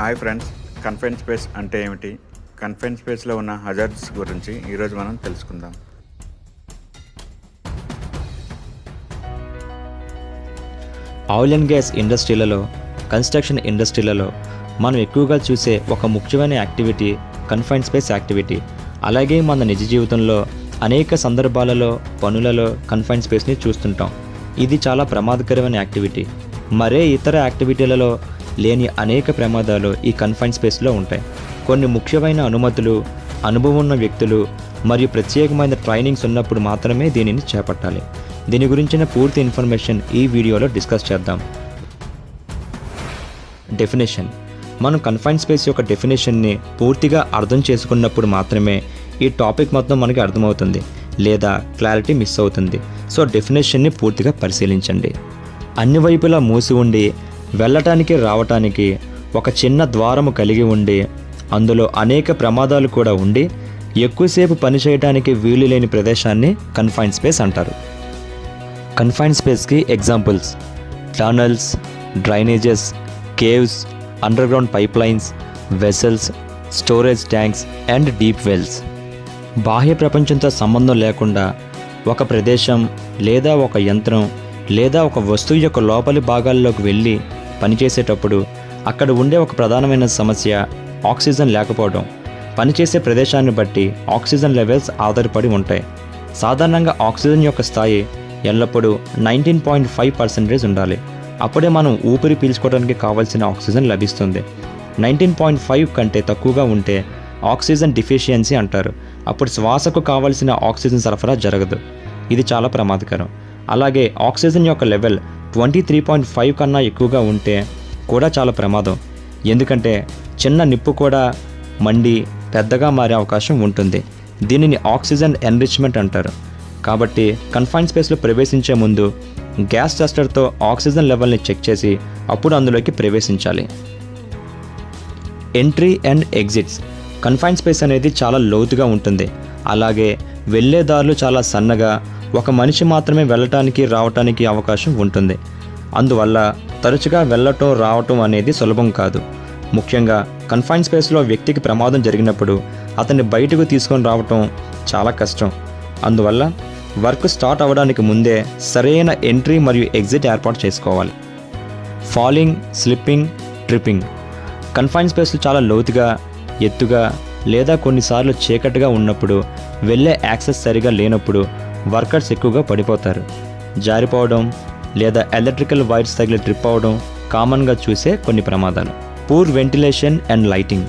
Hi friends, confined space అంటే ఏమిటి? Confined స్పేస్లో ఉన్న హజార్డ్స్ గురించి ఈరోజు మనం తెలుసుకుందాం. ఆయిల్ అండ్ గ్యాస్ ఇండస్ట్రీలలో, కన్స్ట్రక్షన్ ఇండస్ట్రీలలో మనం ఎక్కువగా చూసే ఒక ముఖ్యమైన యాక్టివిటీ కన్ఫైన్డ్ స్పేస్ యాక్టివిటీ. అలాగే మన నిజ జీవితంలో అనేక సందర్భాలలో, పనులలో కన్ఫైన్డ్ స్పేస్ని చూస్తుంటాం. ఇది చాలా ప్రమాదకరమైన యాక్టివిటీ. మరే ఇతర యాక్టివిటీలలో లేని అనేక ప్రమాదాలు ఈ కన్ఫైన్డ్ స్పేస్లో ఉంటాయి. కొన్ని ముఖ్యమైన అనుమతులు, అనుభవం ఉన్న వ్యక్తులు మరియు ప్రత్యేకమైన ట్రైనింగ్స్ ఉన్నప్పుడు మాత్రమే దీనిని చేపట్టాలి. దీని గురించిన పూర్తి ఇన్ఫర్మేషన్ ఈ వీడియోలో డిస్కస్ చేద్దాం. డెఫినేషన్. మనం కన్ఫైన్డ్ స్పేస్ యొక్క డెఫినేషన్ని పూర్తిగా అర్థం చేసుకున్నప్పుడు మాత్రమే ఈ టాపిక్ మొత్తం మనకి అర్థమవుతుంది, లేదా క్లారిటీ మిస్ అవుతుంది. సో డెఫినేషన్ని పూర్తిగా పరిశీలించండి. అన్ని వైపులా మూసి ఉండి వెళ్ళటానికి రావటానికి ఒక చిన్న ద్వారము కలిగి ఉండి, అందులో అనేక ప్రమాదాలు కూడా ఉండి, ఎక్కువసేపు పనిచేయడానికి వీలు లేని ప్రదేశాన్ని కన్ఫైన్డ్ స్పేస్ అంటారు. కన్ఫైన్డ్ స్పేస్కి examples: tunnels, drainages, caves, underground pipelines, vessels, storage tanks and deep wells. బాహ్య ప్రపంచంతో సంబంధం లేకుండా ఒక ప్రదేశం లేదా ఒక యంత్రం లేదా ఒక వస్తువు యొక్క లోపలి భాగాల్లోకి వెళ్ళి పనిచేసేటప్పుడు అక్కడ ఉండే ఒక ప్రధానమైన సమస్య ఆక్సిజన్ లేకపోవడం. పనిచేసే ప్రదేశాన్ని బట్టి ఆక్సిజన్ లెవెల్స్ ఆధారపడి ఉంటాయి. సాధారణంగా ఆక్సిజన్ యొక్క స్థాయి ఎల్లప్పుడూ 19.5% ఉండాలి. అప్పుడే మనం ఊపిరి పీల్చుకోవడానికి కావాల్సిన ఆక్సిజన్ లభిస్తుంది. 19.5 కంటే తక్కువగా ఉంటే ఆక్సిజన్ డిఫిషియన్సీ అంటారు. అప్పుడు శ్వాసకు కావాల్సిన ఆక్సిజన్ సరఫరా జరగదు. ఇది చాలా ప్రమాదకరం. అలాగే ఆక్సిజన్ యొక్క లెవెల్ 23.5 కన్నా ఎక్కువగా ఉంటే కూడా చాలా ప్రమాదం. ఎందుకంటే చిన్న నిప్పు కూడా మండి పెద్దగా మారే అవకాశం ఉంటుంది. దీనిని ఆక్సిజన్ ఎన్రిచ్మెంట్ అంటారు. కాబట్టి కన్ఫైన్డ్ స్పేస్లో ప్రవేశించే ముందు గ్యాస్ టెస్టర్తో ఆక్సిజన్ లెవెల్ని చెక్ చేసి అప్పుడు అందులోకి ప్రవేశించాలి. Entry and exits. Confined space అనేది చాలా లోతుగా ఉంటుంది. అలాగే వెళ్ళే దారులు చాలా సన్నగా, ఒక మనిషి మాత్రమే వెళ్ళటానికి రావటానికి అవకాశం ఉంటుంది. అందువల్ల తరచుగా వెళ్ళటం రావటం అనేది సులభం కాదు. ముఖ్యంగా కన్ఫైన్డ్ స్పేస్లో వ్యక్తికి ప్రమాదం జరిగినప్పుడు అతన్ని బయటకు తీసుకొని రావటం చాలా కష్టం. అందువల్ల వర్క్ స్టార్ట్ అవ్వడానికి ముందే సరైన ఎంట్రీ మరియు ఎగ్జిట్ ఏర్పాటు చేసుకోవాలి. Falling, slipping, tripping. కన్ఫైన్డ్ స్పేస్లు చాలా లోతుగా, ఎత్తుగా లేదా కొన్నిసార్లు చీకటిగా ఉన్నప్పుడు, వెళ్ళే యాక్సెస్ సరిగా లేనప్పుడు వర్కర్స్ ఎక్కువగా పడిపోతారు. జారిపోవడం లేదా ఎలక్ట్రికల్ వైర్స్ తగిలి ట్రిప్ అవ్వడం కామన్గా చూసే కొన్ని ప్రమాదాలు. Poor ventilation and lighting.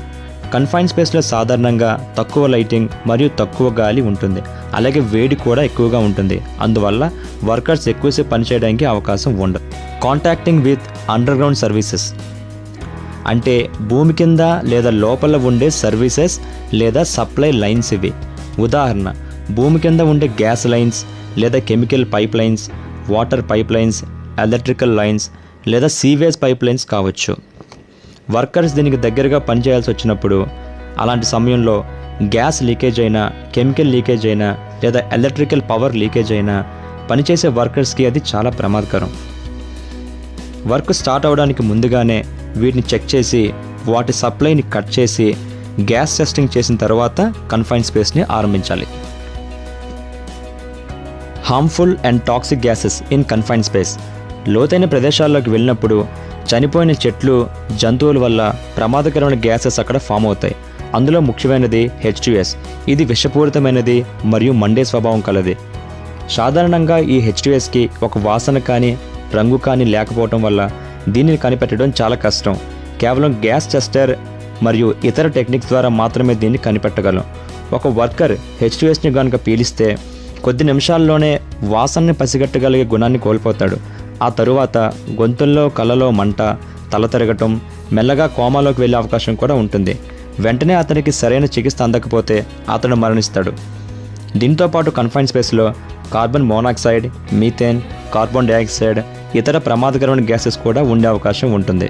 Confined స్పేస్లో సాధారణంగా తక్కువ లైటింగ్ మరియు తక్కువ గాలి ఉంటుంది. అలాగే వేడి కూడా ఎక్కువగా ఉంటుంది. అందువల్ల వర్కర్స్ ఎక్కువసేపు పనిచేయడానికి అవకాశం ఉండదు. కాంటాక్టింగ్ విత్ అండర్గ్రౌండ్ సర్వీసెస్ అంటే భూమి కింద లేదా లోపల ఉండే సర్వీసెస్ లేదా సప్లై లైన్స్. ఇవి ఉదాహరణ: భూమి కింద ఉండే గ్యాస్ లైన్స్ లేదా chemical pipe lines, water pipe lines, electrical lines లేదా సీవేజ్ పైప్ లైన్స్ కావచ్చు. వర్కర్స్ దీనికి దగ్గరగా పనిచేయాల్సి వచ్చినప్పుడు, అలాంటి సమయంలో గ్యాస్ లీకేజ్ అయినా, కెమికల్ లీకేజ్ అయినా లేదా ఎలక్ట్రికల్ పవర్ లీకేజ్ అయినా పనిచేసే వర్కర్స్కి అది చాలా ప్రమాదకరం. వర్క్ స్టార్ట్ అవ్వడానికి ముందుగానే వీటిని చెక్ చేసి వాటి సప్లైని కట్ చేసి గ్యాస్ టెస్టింగ్ చేసిన తర్వాత కన్ఫైన్డ్ స్పేస్ని ఆరంభించాలి. Harmful and toxic gases in confined space. లోతైన ప్రదేశాల్లోకి వెళ్ళినప్పుడు చనిపోయిన చెట్లు, జంతువుల వల్ల ప్రమాదకరమైన గ్యాసెస్ అక్కడ ఫామ్ అవుతాయి. అందులో ముఖ్యమైనది H2S. ఇది విషపూరితమైనది మరియు మండే స్వభావం కలది. సాధారణంగా ఈ H2Sకి ఒక వాసన కానీ రంగు కానీ లేకపోవటం వల్ల దీనిని కనిపెట్టడం చాలా కష్టం. కేవలం గ్యాస్ టెస్టర్ మరియు ఇతర టెక్నిక్స్ ద్వారా మాత్రమే దీన్ని కనిపెట్టగలం. ఒక వర్కర్ H2Sని కనుక పీలిస్తే కొద్ది నిమిషాల్లోనే వాసనని పసిగట్టగలిగే గుణాన్ని కోల్పోతాడు. ఆ తరువాత గొంతుల్లో, కళ్ళలో మంట, తల తిరగటం, మెల్లగా కోమాలోకి వెళ్ళే అవకాశం కూడా ఉంటుంది. వెంటనే అతనికి సరైన చికిత్స అందకపోతే అతను మరణిస్తాడు. దీంతోపాటు కన్ఫైన్డ్ స్పేస్లో carbon monoxide, methane, carbon dioxide, ఇతర ప్రమాదకరమైన గ్యాసెస్ కూడా ఉండే అవకాశం ఉంటుంది.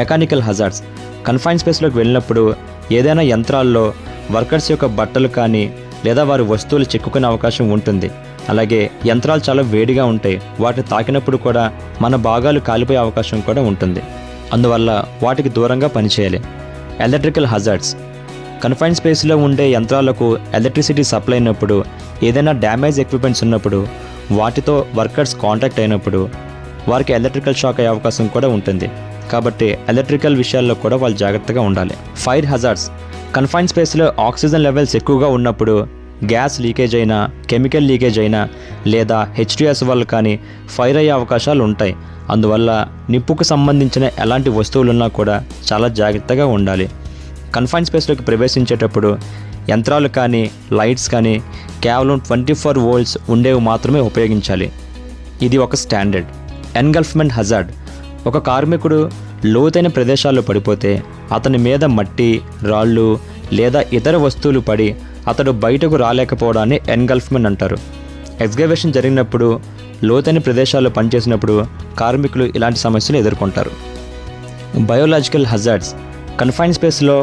Mechanical hazards. కన్ఫైన్డ్ స్పేస్లోకి వెళ్ళినప్పుడు ఏదైనా యంత్రాల్లో వర్కర్స్ యొక్క బట్టలు కానీ లేదా వారి వస్తువులు చిక్కుకునే అవకాశం ఉంటుంది. అలాగే యంత్రాలు చాలా వేడిగా ఉంటాయి. వాటిని తాకినప్పుడు కూడా మన భాగాలు కాలిపోయే అవకాశం కూడా ఉంటుంది. అందువల్ల వాటికి దూరంగా పనిచేయాలి. Electrical hazards. కన్ఫైన్డ్ స్పేస్లో ఉండే యంత్రాలకు ఎలక్ట్రిసిటీ సప్లై అయినప్పుడు, ఏదైనా డ్యామేజ్ ఎక్విప్మెంట్స్ ఉన్నప్పుడు, వాటితో వర్కర్స్ కాంటాక్ట్ అయినప్పుడు వారికి ఎలక్ట్రికల్ షాక్ అయ్యే అవకాశం కూడా ఉంటుంది. కాబట్టి ఎలక్ట్రికల్ విషయాల్లో కూడా వాళ్ళు జాగ్రత్తగా ఉండాలి. Fire hazards. కన్ఫైన్డ్ స్పేస్లో ఆక్సిజన్ లెవెల్స్ ఎక్కువగా ఉన్నప్పుడు గ్యాస్ లీకేజ్ అయినా, కెమికల్ లీకేజ్ అయినా లేదా H2S వల్ల కానీ ఫైర్ అయ్యే అవకాశాలు ఉంటాయి. అందువల్ల నిప్పుకు సంబంధించిన ఎలాంటి వస్తువులున్నా కూడా చాలా జాగ్రత్తగా ఉండాలి. కన్ఫైన్డ్ స్పేస్లోకి ప్రవేశించేటప్పుడు యంత్రాలు కానీ, లైట్స్ కానీ కేవలం 24 వోల్ట్స్ ఉండేవి మాత్రమే ఉపయోగించాలి. ఇది ఒక స్టాండర్డ్. ఎన్గల్ఫ్మెంట్ హజార్డ్. ఒక కార్మికుడు లోతైన ప్రదేశాల్లో పడిపోతే అతని మీద మట్టి, రాళ్ళు లేదా ఇతర వస్తువులు పడి అతడు బయటకు రాలేకపోవడాన్ని ఎన్గల్ఫ్మెంట్ అంటారు. ఎక్స్కవేషన్ జరిగినప్పుడు, లోతైన ప్రదేశాల్లో పనిచేసినప్పుడు కార్మికులు ఇలాంటి సమస్యలు ఎదుర్కొంటారు. Biological hazards. కన్ఫైన్డ్ స్పేస్లో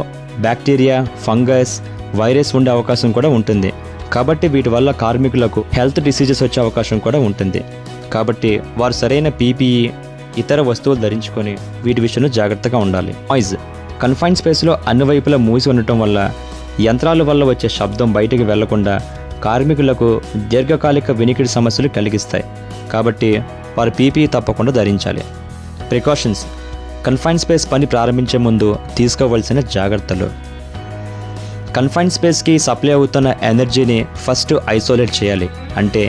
బ్యాక్టీరియా, ఫంగస్, వైరస్ ఉండే అవకాశం కూడా ఉంటుంది. కాబట్టి వీటి వల్ల కార్మికులకు హెల్త్ డిసీజెస్ వచ్చే అవకాశం కూడా ఉంటుంది. కాబట్టి వారు సరైన PPE, ఇతర వస్తువులు ధరించుకొని వీటి విషయంలో జాగ్రత్తగా ఉండాలి. నాయిస్. కన్ఫైన్డ్ స్పేస్లో అన్ని వైపులా మూసి ఉండటం వల్ల యంత్రాల వల్ల వచ్చే శబ్దం బయటికి వెళ్లకుండా కార్మికులకు దీర్ఘకాలిక వినికిడి సమస్యలు కలిగిస్తాయి. కాబట్టి వారు PPE తప్పకుండా ధరించాలి. ప్రికాషన్స్. కన్ఫైన్డ్ స్పేస్ పని ప్రారంభించే ముందు తీసుకోవాల్సిన జాగ్రత్తలు. కన్ఫైన్డ్ స్పేస్కి సప్లై అవుతున్న ఎనర్జీని ఫస్ట్ ఐసోలేట్ చేయాలి. అంటే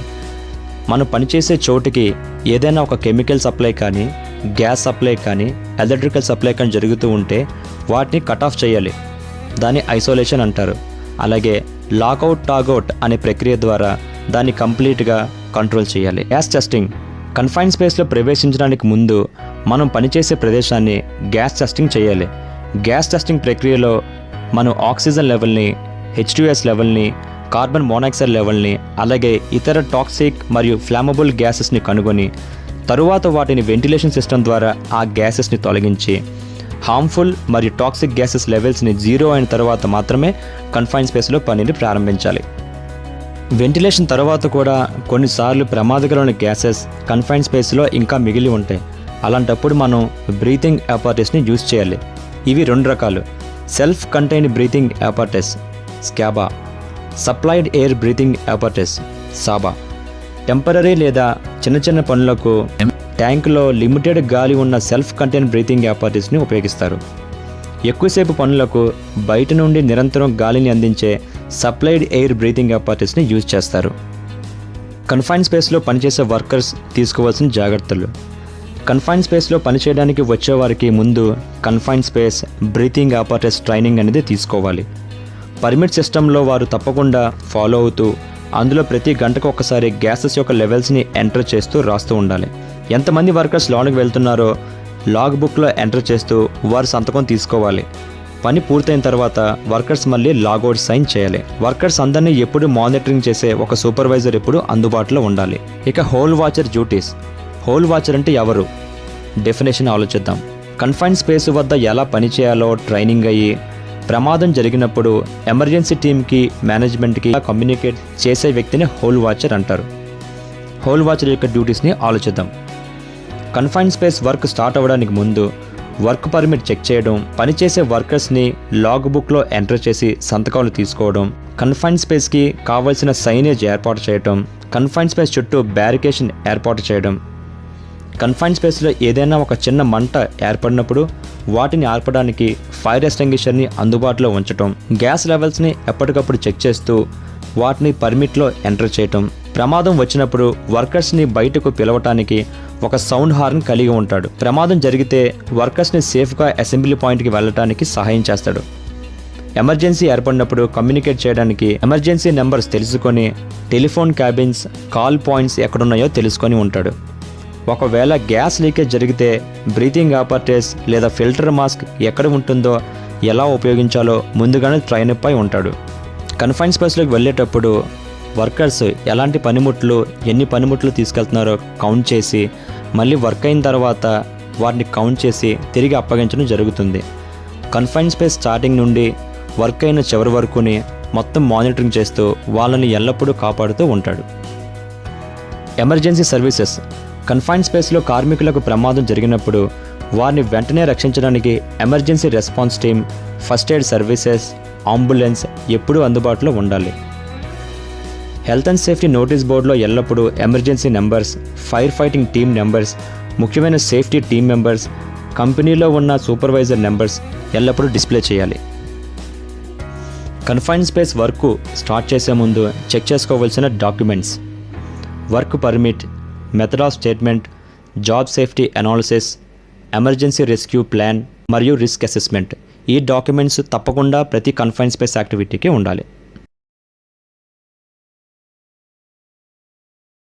మనం పనిచేసే చోటుకి ఏదైనా ఒక కెమికల్ సప్లై కానీ, గ్యాస్ సప్లై కానీ, ఎలక్ట్రికల్ సప్లై కానీ జరుగుతూ ఉంటే వాటిని కట్ ఆఫ్ చేయాలి. దాన్ని ఐసోలేషన్ అంటారు. అలాగే లాకౌట్, టాగౌట్ అనే ప్రక్రియ ద్వారా దాన్ని కంప్లీట్గా కంట్రోల్ చేయాలి. Gas testing. కన్ఫైన్డ్ స్పేస్లో ప్రవేశించడానికి ముందు మనం పనిచేసే ప్రదేశాన్ని గ్యాస్ టెస్టింగ్ చేయాలి. గ్యాస్ టెస్టింగ్ ప్రక్రియలో మనం ఆక్సిజన్ లెవెల్ని, H2S లెవెల్ని, కార్బన్ మోనాక్సైడ్ లెవెల్ని, అలాగే ఇతర టాక్సిక్ మరియు ఫ్లామబుల్ గ్యాసెస్ని కనుగొని తరువాత వాటిని వెంటిలేషన్ సిస్టమ్ ద్వారా ఆ గ్యాసెస్ని తొలగించి హార్మ్ఫుల్ మరియు టాక్సిక్ గ్యాసెస్ లెవెల్స్ని 0 అయిన తర్వాత మాత్రమే కన్ఫైన్డ్ స్పేస్లో పనిని ప్రారంభించాలి. వెంటిలేషన్ తర్వాత కూడా కొన్నిసార్లు ప్రమాదకరమైన గ్యాసెస్ కన్ఫైన్డ్ స్పేస్లో ఇంకా మిగిలి ఉంటాయి. అలాంటప్పుడు మనం బ్రీతింగ్ అపార్టస్ని యూజ్ చేయాలి. ఇవి 2 రకాలు. Self contained breathing apparatus SCBA, supplied air breathing apparatus SABA. Temporary లేదా చిన్న చిన్న పనులకు ట్యాంకులో లిమిటెడ్ గాలి ఉన్న సెల్ఫ్ కంటైన్డ్ బ్రీతింగ్ అపార్టస్ని ఉపయోగిస్తారు. ఎక్కువసేపు పనులకు బయట నుండి నిరంతరం గాలిని అందించే సప్లైడ్ ఎయిర్ బ్రీతింగ్ అపార్టస్ని యూజ్ చేస్తారు. కన్ఫైన్డ్ స్పేస్లో పనిచేసే వర్కర్స్ తీసుకోవాల్సిన జాగ్రత్తలు. కన్ఫైన్డ్ స్పేస్లో పనిచేయడానికి వచ్చేవారికి ముందు confined space breathing apparatus training అనేది తీసుకోవాలి. పర్మిట్ సిస్టంలో వారు తప్పకుండా ఫాలో అవుతూ అందులో ప్రతి గంటకు ఒకసారి గ్యాసెస్ యొక్క లెవెల్స్ని ఎంటర్ చేస్తూ రాస్తూ ఉండాలి. ఎంతమంది వర్కర్స్ లోనికి వెళ్తున్నారో లాగ్ బుక్లో ఎంటర్ చేస్తూ వారు సంతకం తీసుకోవాలి. పని పూర్తయిన తర్వాత వర్కర్స్ మళ్ళీ లాగౌట్ సైన్ చేయాలి. వర్కర్స్ అందరినీ ఎప్పుడు మానిటరింగ్ చేసే ఒక సూపర్వైజర్ ఎప్పుడు అందుబాటులో ఉండాలి. ఇక hole watcher duties. Hole watcher అంటే ఎవరు? డెఫినేషన్ ఆలోచిద్దాం. కన్ఫైన్డ్ స్పేస్ వద్ద ఎలా పనిచేయాలో ట్రైనింగ్ అయ్యి ప్రమాదం జరిగినప్పుడు ఎమర్జెన్సీ టీమ్కి, మేనేజ్మెంట్కి కమ్యూనికేట్ చేసే వ్యక్తిని హోల్ వాచర్ అంటారు. హోల్ వాచర్ యొక్క డ్యూటీస్ని ఆలోచిద్దాం. కన్ఫైన్డ్ స్పేస్ వర్క్ స్టార్ట్ అవ్వడానికి ముందు వర్క్ పర్మిట్ చెక్ చేయడం, పనిచేసే వర్కర్స్ని లాగ్ బుక్లో ఎంటర్ చేసి సంతకాలు తీసుకోవడం, కన్ఫైన్డ్ స్పేస్కి కావాల్సిన సైనేజ్ ఏర్పాటు చేయడం, కన్ఫైన్డ్ స్పేస్ చుట్టూ బ్యారికేషన్ ఏర్పాటు చేయడం, కన్ఫైన్డ్ స్పేస్లో ఏదైనా ఒక చిన్న మంట ఏర్పడినప్పుడు వాటిని ఆర్పడానికి ఫైర్ ఎక్స్టింగ్విషర్ని అందుబాటులో ఉంచడం, గ్యాస్ లెవెల్స్ని ఎప్పటికప్పుడు చెక్ చేస్తూ వాటిని పర్మిట్లో ఎంటర్ చేయటం, ప్రమాదం వచ్చినప్పుడు వర్కర్స్ని బయటకు పిలవటానికి ఒక సౌండ్ హార్న్ కలిగి ఉంటాడు. ప్రమాదం జరిగితే వర్కర్స్ని సేఫ్గా అసెంబ్లీ పాయింట్కి వెళ్ళటానికి సహాయం చేస్తాడు. ఎమర్జెన్సీ ఏర్పడినప్పుడు కమ్యూనికేట్ చేయడానికి ఎమర్జెన్సీ నెంబర్స్ తెలుసుకొని టెలిఫోన్ క్యాబిన్స్, కాల్ పాయింట్స్ ఎక్కడున్నాయో తెలుసుకొని ఉంటాడు. ఒకవేళ గ్యాస్ లీకేజ్ జరిగితే బ్రీతింగ్ అపార్టస్ లేదా ఫిల్టర్ మాస్క్ ఎక్కడ ఉంటుందో, ఎలా ఉపయోగించాలో ముందుగానే ట్రైనప్ అయి ఉంటాడు. కన్ఫైన్డ్ స్పేస్లోకి వెళ్ళేటప్పుడు వర్కర్స్ ఎలాంటి పనిముట్లు, ఎన్ని పనిముట్లు తీసుకెళ్తున్నారో కౌంట్ చేసి మళ్ళీ వర్క్ అయిన తర్వాత వాటిని కౌంట్ చేసి తిరిగి అప్పగించడం జరుగుతుంది. కన్ఫైన్డ్ స్పేస్ స్టార్టింగ్ నుండి వర్క్ అయిన చివరి వరకుని మొత్తం మానిటరింగ్ చేస్తూ వాళ్ళని ఎల్లప్పుడూ కాపాడుతూ ఉంటాడు. Emergency services. కన్ఫైన్డ్ స్పేస్లో కార్మికులకు ప్రమాదం జరిగినప్పుడు వారిని వెంటనే రక్షించడానికి emergency response team, first aid services, ambulance ఎప్పుడూ అందుబాటులో ఉండాలి. హెల్త్ అండ్ సేఫ్టీ నోటీస్ బోర్డులో ఎల్లప్పుడూ emergency numbers, fire fighting team numbers, ముఖ్యమైన సేఫ్టీ టీమ్ మెంబర్స్, కంపెనీలో ఉన్న సూపర్వైజర్ నెంబర్స్ ఎల్లప్పుడూ డిస్ప్లే చేయాలి. కన్ఫైన్డ్ స్పేస్ వర్క్ స్టార్ట్ చేసే ముందు చెక్ చేసుకోవాల్సిన documents: work permit, method of statement, job safety analysis, emergency rescue plan మరియు రిస్క్ అసెస్మెంట్. ఈ డాక్యుమెంట్స్ తప్పకుండా ప్రతి కన్ఫైన్డ్ స్పేస్ యాక్టివిటీకి ఉండాలి.